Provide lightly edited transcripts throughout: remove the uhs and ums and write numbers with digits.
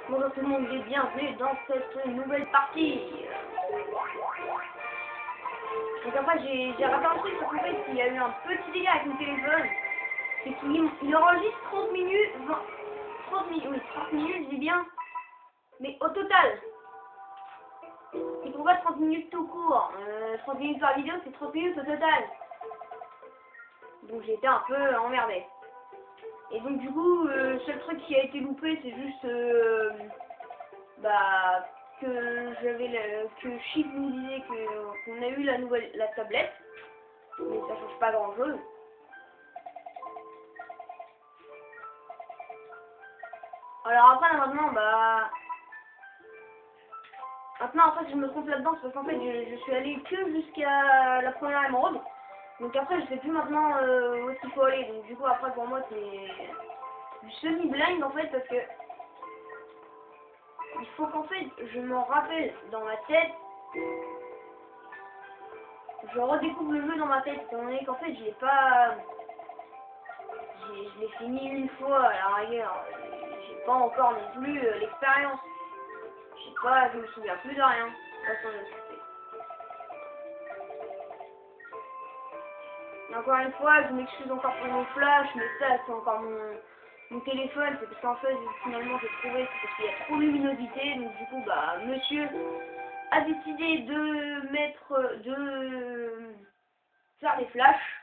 Bonjour tout le monde et bienvenue dans cette nouvelle partie. Donc après j'ai raté un truc, parce qu'en fait il y a eu un petit délire avec mon téléphone. C'est qu'il enregistre 30 minutes, 30 minutes, oui 30 minutes je dis bien, mais au total. Il faut pas 30 minutes tout court, 30 minutes par vidéo c'est 30 minutes au total. Donc j'ai été un peu emmerdé. Et donc du coup, le seul truc qui a été loupé, c'est juste que Chip nous disait qu'on a eu la tablette, mais ça change pas grand chose. Alors après maintenant après si je me trompe là-dedans, c'est parce qu'en fait je suis allé que jusqu'à la première émeraude. Donc après je sais plus maintenant où est-ce qu'il faut aller. Donc du coup après pour moi c'est du semi-blind en fait, parce que il faut qu'en fait je m'en rappelle dans ma tête. Je redécouvre le jeu dans ma tête, étant donné qu'en fait je l'ai pas. Je l'ai fini une fois à la rigueur. J'ai pas encore non plus l'expérience. Je me souviens plus de rien. Encore une fois, je m'excuse encore pour mon flash, mais ça c'est encore mon téléphone, c'est parce qu'en fait finalement j'ai trouvé c'est parce qu'il y a trop de luminosité, donc du coup monsieur a décidé de faire des flashs,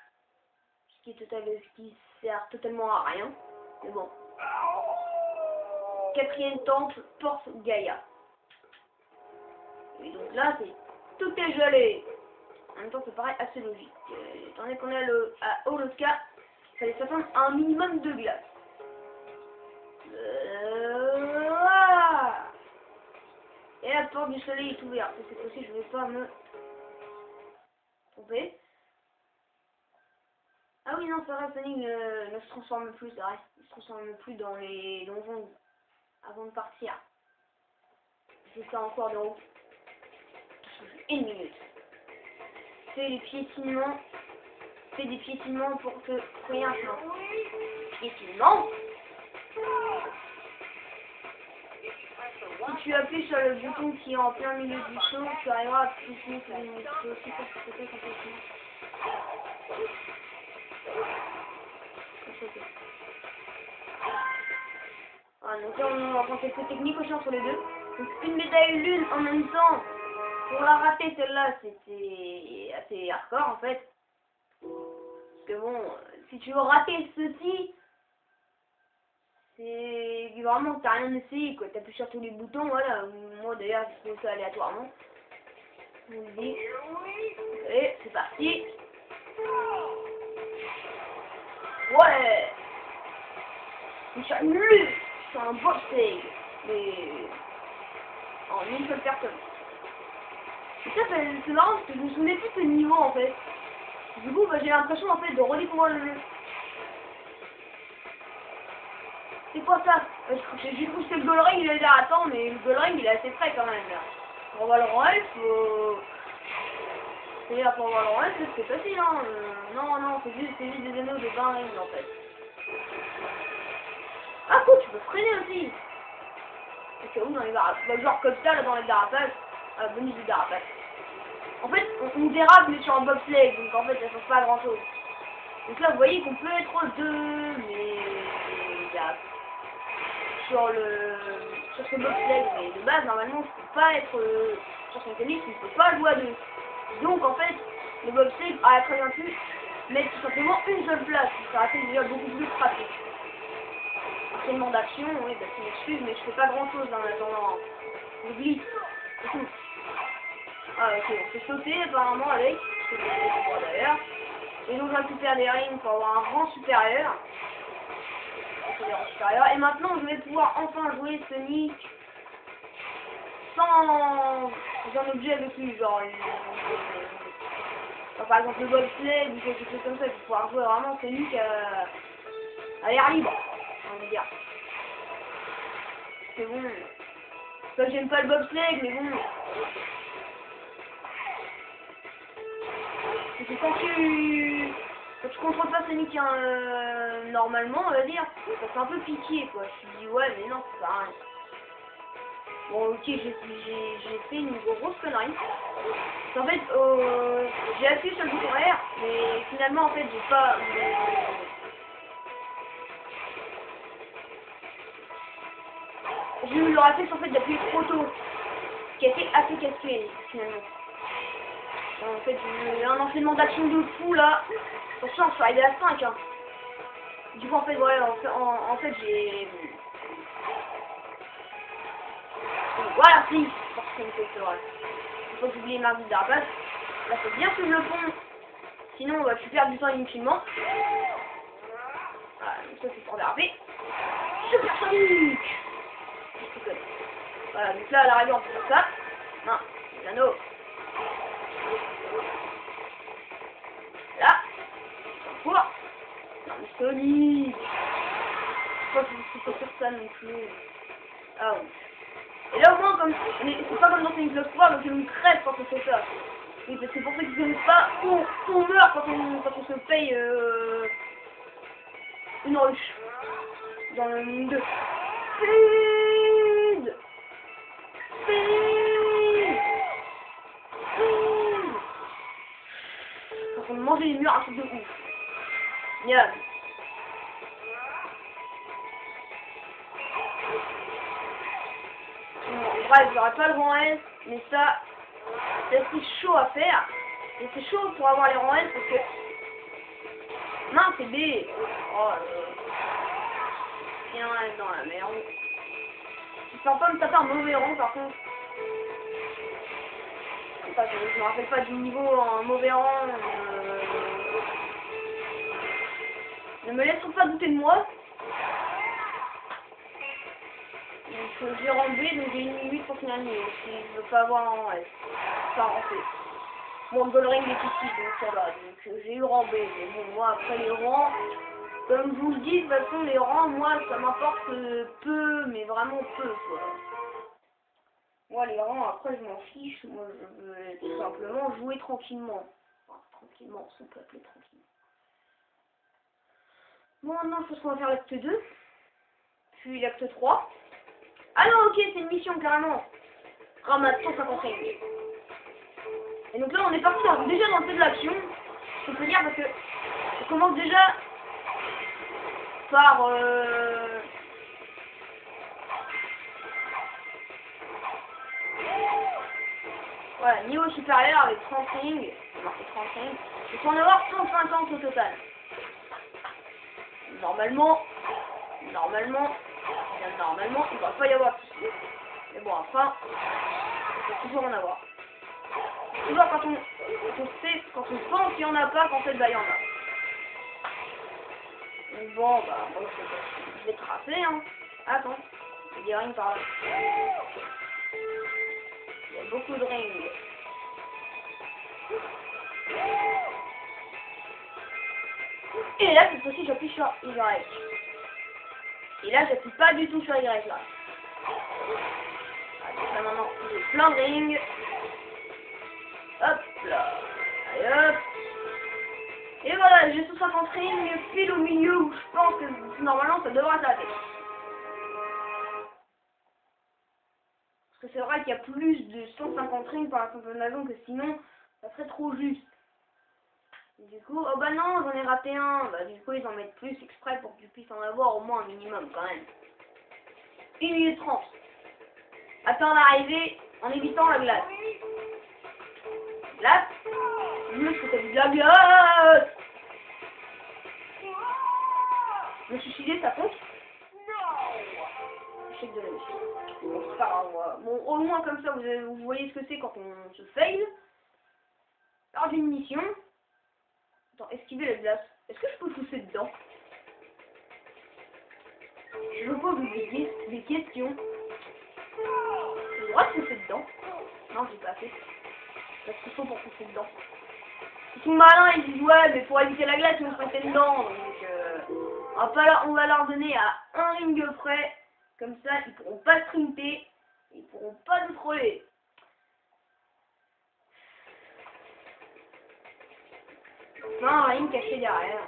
ce qui sert totalement à rien, mais bon. Quatrième temple, porte Gaïa. Et donc là tout est gelé. En même temps, ça paraît assez logique. Étant donné qu'on est à Oloska, il fallait s'attendre à un minimum de glace. Et la porte du soleil est ouverte. Cette fois-ci, je ne vais pas me tromper. Ah oui, non, c'est vrai, Sonic ne se transforme plus, c'est vrai. Il se transforme plus dans les donjons avant de partir. Je vais faire encore de route. Une minute. Fais des piétinements pour que rien ne change. Piétinement. Si tu appuies sur le bouton qui est en plein milieu du saut, tu arriveras à piétiner sur une autre. Tu peux aussi faire ce que tu fais voilà, donc là on va prendre quelques techniques aussi entre les deux. Donc une médaille lune en même temps. Pour la rater celle-là, c'était assez hardcore en fait. Parce que bon, si tu veux rater ceci, c'est vraiment que t'as rien essayé quoi. T'appuies sur tous les boutons, voilà. Moi d'ailleurs j'ai fait ça aléatoirement. Je vous le dis. Et c'est parti. Ouais. Je suis nul. Je suis un bobsleigh. Mais en une seule personne. Et ça c'est marrant parce que je me souvenais plus de ce niveau en fait. Du coup j'ai l'impression en fait de redécouvrir le jeu. C'est quoi ça? J'ai cru que c'était le Goldring, il allait dire attends, mais le Goldring il est assez près quand même là. Pour Valorant, c'est-à-dire pour Valorant, c'est facile hein. Non, c'est juste des anneaux de 20 rings en fait. Ah cool, tu peux freiner aussi. C'est où dans les darapages? Bah, genre comme ça là dans les darapages. Bonus de dérapage. En fait, on dérape mais sur un bobsleigh, donc en fait ça change pas grand chose. Donc là vous voyez qu'on peut être deux, mais il y a sur ce bobsleigh, mais de base normalement je peux pas être sur son tennis, on ne peut pas jouer à deux. Donc en fait, le bobsleigh a très bien pu mettre tout simplement une seule place, ça aurait été déjà beaucoup plus pratique. Enchaînement d'action, oui, bah c'est une excuse, mais je fais pas grand chose en attendant. Je glisse, c'est tout. Ah ok, on peut sauter apparemment avec, c'est ce que je vois d'ailleurs. Et donc je récupère des rings pour avoir un rang supérieur. Et maintenant je vais pouvoir enfin jouer Sonic sans un objet avec lui, genre par exemple le bobsleigh ou quelque chose comme ça, pour pouvoir jouer vraiment Sonic à l'air libre, on va dire. C'est bon. Toi j'aime pas le bobsleigh, mais bon. C'est quand Quand tu contrôles pas Sonic normalement, on va dire, ça fait un peu pitié quoi. Je me dis ouais mais non c'est pas rien. Bon ok j'ai fait une grosse connerie. En fait j'ai appuyé sur le bouton R mais finalement en fait j'ai pas j'ai eu le réflexe en fait d'appuyer trop tôt. Ce qui a été assez casse-pied finalement. En fait j'ai eu un enchaînement d'action de fou là. Attention je suis arrivé à 5 hein. Du coup en fait ouais en fait j'ai... Voilà si forcément c'est vrai. Il faut que j'oublie ma vie d'arbace. Là faut bien suivre le pont. Sinon tu perds du temps inutilement. Voilà donc ça c'est pour derber. Super Sonic. Voilà donc là à l'arrivée on peut faire ça. Non, l'anneau. Là. Pour. Non mais Sonic. Pourquoi je peux pas faire ça non plus. Ah oui. Et là au moins comme c'est pas comme dans Sonic Lost World donc on crève quand on fait ça. Oui parce que pour ceux qui ne connaissent pas, on meurt quand on se paye une ruche dans le monde 2. Speed. Quand on mangeait les murs un truc de ouf. Miam. Bref, j'aurais pas le rang S, mais ça, c'est assez chaud à faire. Et c'est chaud pour avoir les rangs S parce que... Non, c'est B. Oh tiens, dans la merde. Je sens pas me taper un mauvais rang par contre. Enfin, je me rappelle pas du niveau en mauvais rang. Ne me laisse pas douter de moi. Donc j'ai rang B, donc j'ai une limite pour finir le niveau. Si je veux pas avoir un rang S. Pas rang C. Bon, le Gold Ring est ici, donc ça va. Donc j'ai eu rang B. Mais bon, moi après les rangs, comme je vous le dis, de toute façon les rangs, moi ça m'importe peu, mais vraiment peu quoi. Moi les rangs, après je m'en fiche. Moi je veux tout simplement jouer tranquillement. Enfin, tranquillement, si on peut appeler tranquillement. Bon, maintenant je pense qu'on va faire l'acte 2. Puis l'acte 3. Ah non, ok, c'est une mission carrément. Ramasse 150 rings. Et donc là, on est parti déjà dans le feu de l'action. On peut dire parce que on commence déjà par voilà, niveau supérieur avec 30 rings. On marque 30 rings. Il faut en avoir 150 au total. Normalement, il ne va pas y avoir de soucis. Mais bon, enfin, il faut toujours en avoir. Toujours quand on pense qu'il n'y en a pas, qu'en fait, bah, il y en a. Donc bon, bah, moi, je vais tracer, hein. Attends, il y a des rings par là. Il y a beaucoup de rings. Et là, cette fois-ci, j'appuie sur Y. Et là, j'appuie pas du tout sur Y, là. Donc là, maintenant, j'ai plein de rings. Hop là. Allez, hop. Et voilà, j'ai 150 rings pile au milieu où je pense que normalement, ça devrait s'arrêter. Parce que c'est vrai qu'il y a plus de 150 rings par la simple raison que sinon, ça serait trop juste. Du coup, oh bah non, j'en ai raté un. Bah du coup, ils en mettent plus exprès pour que tu puisses en avoir au moins un minimum quand même. 1 minute 30. Attends l'arrivée en évitant la glace. Glace. Est-ce que t'as vu de la glace? Me suicider, ça compte? Échec de la mission. Bon, c'est pas grave. Bon, au moins comme ça, vous voyez ce que c'est quand on se fail. Alors j'ai une mission. Attends, esquiver la glace. Est-ce que je peux pousser dedans? Je pose des questions. J'ai le droit de pousser dedans? Non, j'ai pas fait. Parce qu'il faut pour pousser dedans. Ils sont malins, ils disent ouais, mais pour éviter la glace, ils vont se passer dedans. Donc, on va leur donner à un ring près. Comme ça, ils pourront pas sprinter. Ils pourront pas nous troller. Non, rien me cacher derrière.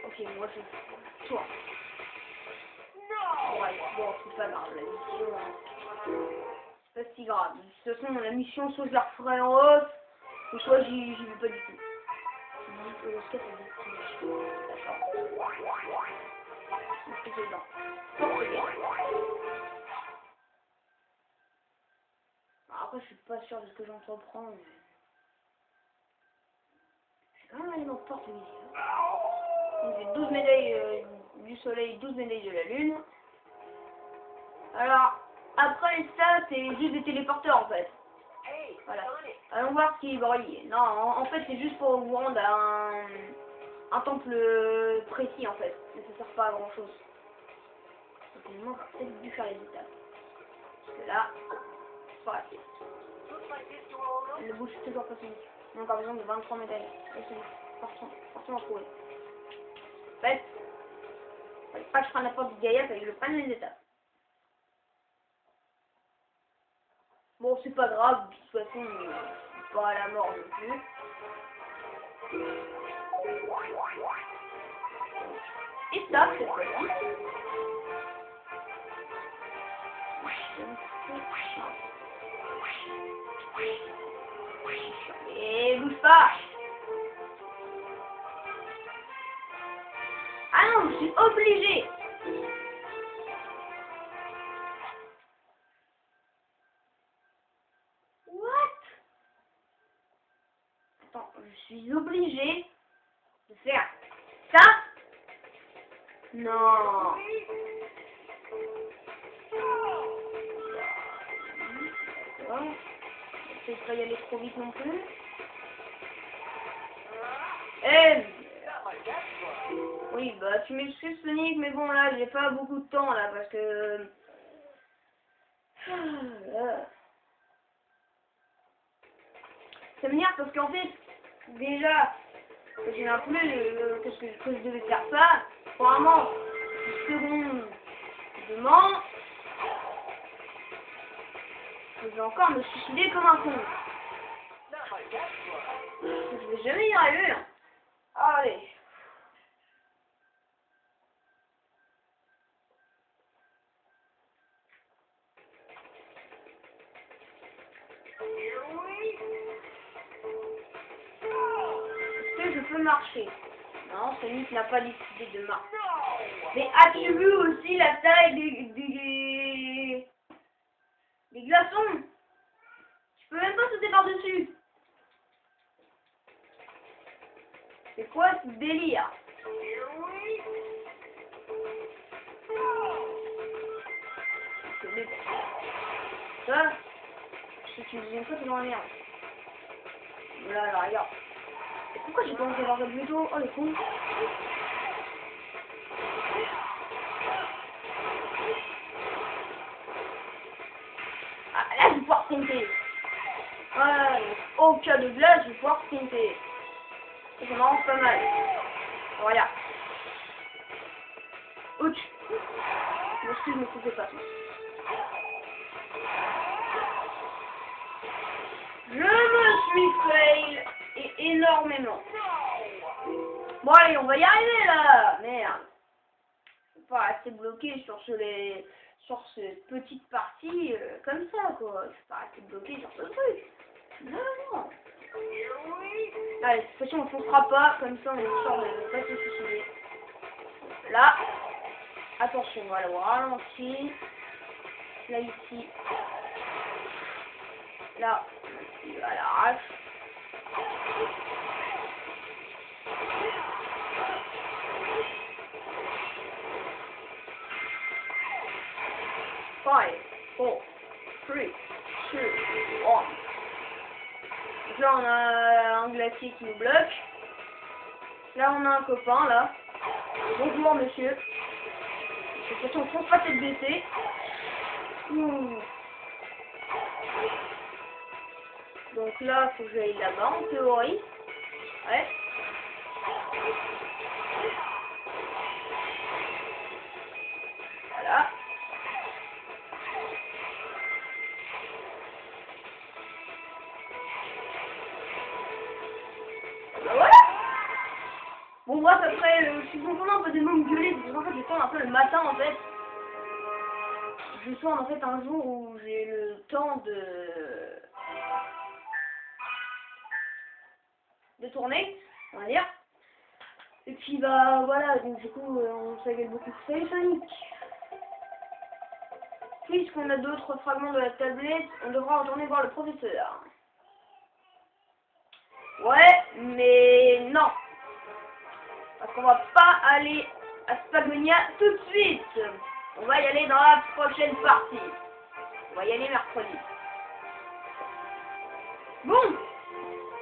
Ok, moi je... Toi. Ouais, bon, c'est pas grave, la mission... C'est pas si grave. De toute façon, la mission, soit je la referai en off, ou soit j'y vais pas du tout. D'accord. C'est dedans. Après, je suis pas sûr de ce que j'entreprends, mais... Je vais quand même aller dans Porte Louise. J'ai 12 médailles du soleil, 12 médailles de la lune. Alors, après ça, c'est juste des téléporteurs en fait. Voilà. Allons voir ce qui brille. Non, en fait, c'est juste pour vous rendre à un temple précis en fait. Mais ça sert pas à grand chose. Donc, finalement, j'ai peut-être dû faire les étapes. Parce que là, c'est pas assez. Le bouche toujours pas fini. On a encore besoin de 23 médailles. Partons en trouver. En fait, fallait pas que je prenne la porte du Gaïa, fallait que je prenne les étapes. Bon, c'est pas grave, de toute façon, c'est pas à la mort non plus. Et ça, c'est quoi? Et bouge pas! Ah non, je suis obligé! What? Attends, je suis obligé de faire ça? Non! D'accord. Je vais pas y aller trop vite non plus. Oui, bah tu m'excuses Sonic, mais bon là, j'ai pas beaucoup de temps là, parce que... Ça m'énerve parce qu'en fait, déjà, j'ai un peu que je devais faire ça. Apparemment, une seconde demande, je vais encore me suicider comme un con. Je vais jamais y arriver. Hein. Allez. Est-ce que je peux marcher? Non, Sonic n'a pas décidé de marcher. Mais as-tu vu aussi la taille des glaçons? Je peux même pas sauter par-dessus. C'est quoi ce délire? Ça, si tu dis une fois, c'est dans la merde. Là, regarde. Et pourquoi j'ai pas envie d'avoir le plutôt? Oh, les cons. Ah, là, je vais pouvoir sprinter. Ouais, au cas de glace, je vais pouvoir sprinter. Et ça m'arrange pas mal. Regarde. Ouch. Moi aussi, je me faisais pas. Je me suis fail et énormément. Bon allez, on va y arriver là. Merde. Je suis pas rester bloqué sur cette petite partie comme ça quoi. Je suis pas rester bloqué sur ce truc. Non. Allez, cette fois-ci on ne foncera pas, comme ça on est sûr de pas se suicider. Là, attention, on va le ralentir. Là ici. Là, il va à l'arrache. Five, 4, 3, 2, 1. Donc là on a un glacier qui nous bloque. Là on a un copain là. Bonjour monsieur. De toute façon on fonce pas tête baissée. Donc là faut que j'aille là-bas en théorie. Ouais. Voilà. qu'ils ont tourné un peu des mômes gueulés, parce qu'en fait je tourne un peu le matin en fait. Je tourne en fait un jour où j'ai le temps de tourner, on va dire. Et puis bah voilà, donc du coup on s'appelle beaucoup. Salut Sonic. Puisqu'on a d'autres fragments de la tablette, on devra retourner voir le professeur. Ouais, mais non. Parce qu'on va pas aller à Spagonia tout de suite. On va y aller dans la prochaine partie. On va y aller mercredi. Bon.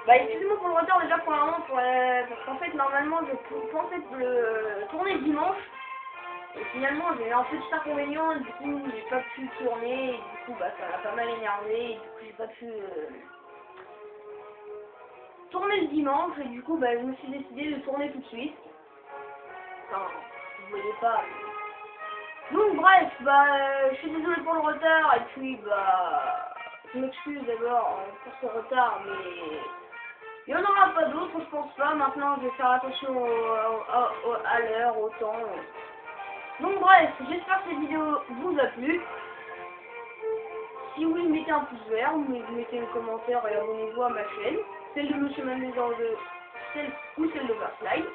Bah excusez-moi pour le retard déjà premièrement parce qu'en fait normalement je pensais le tourner dimanche. Et finalement j'ai eu un petit inconvénient, du coup j'ai pas pu tourner, et du coup bah ça m'a pas mal énervé, et du coup j'ai pas pu tourner le dimanche, et du coup bah je me suis décidé de tourner tout de suite. Enfin, vous voyez pas. Donc bref, bah je suis désolé pour le retard, et puis bah je m'excuse d'abord pour ce retard, mais il n'y en aura pas d'autres, je pense pas. Maintenant je vais faire attention à l'heure, au temps. Donc bref, j'espère que cette vidéo vous a plu. Si oui, mettez un pouce vert, mettez un commentaire et abonnez-vous à ma chaîne. Celle de Monsieur Manuel ou celle d'Overslide.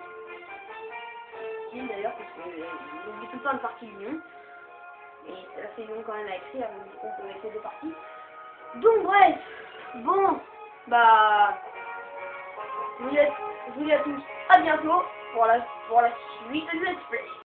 D'ailleurs, parce que n'oubliez tout le temps une partie du nom. Et c'est assez long quand même à écrire, donc du coup on peut mettre les deux parties. Donc bref, bon, bah, je vous dis à tous à bientôt pour la suite du Let's Play.